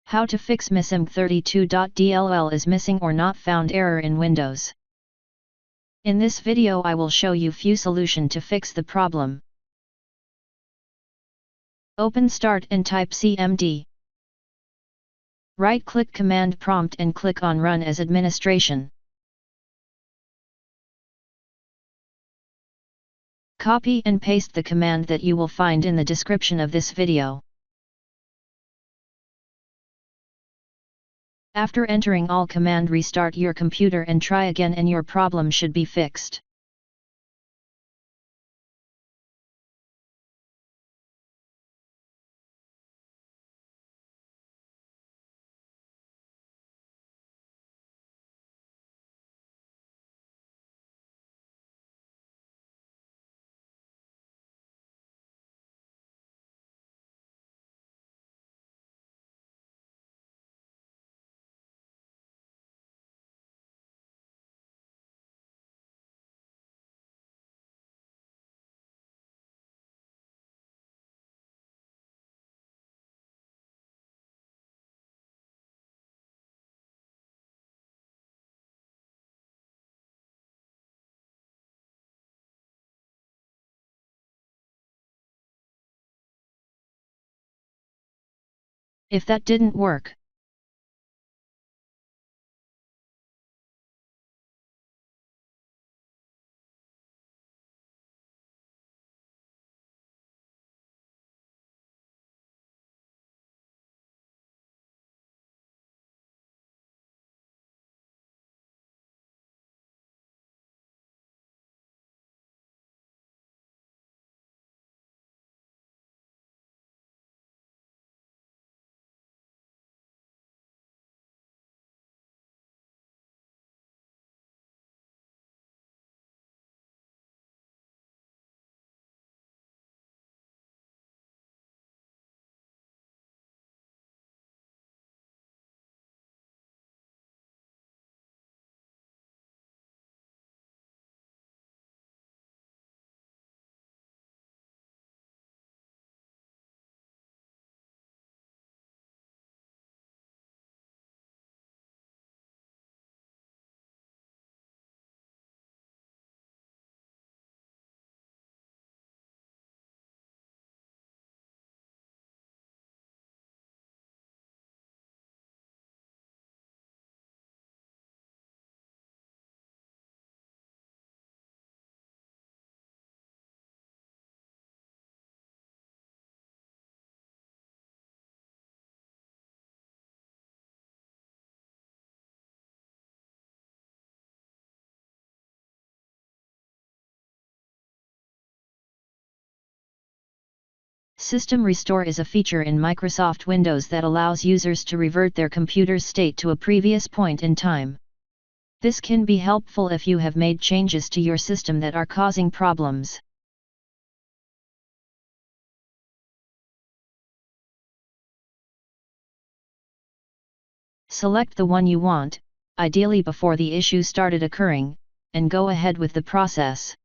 How to fix MSIMG32.dll is missing or not found error in Windows. In this video I will show you few solution to fix the problem. Open Start and type CMD. Right-click Command Prompt and click on Run as Administration. Copy and paste the command that you will find in the description of this video. After entering all command, restart your computer and try again and your problem should be fixed. If that didn't work, System Restore is a feature in Microsoft Windows that allows users to revert their computer's state to a previous point in time. This can be helpful if you have made changes to your system that are causing problems. Select the one you want, ideally before the issue started occurring, and go ahead with the process.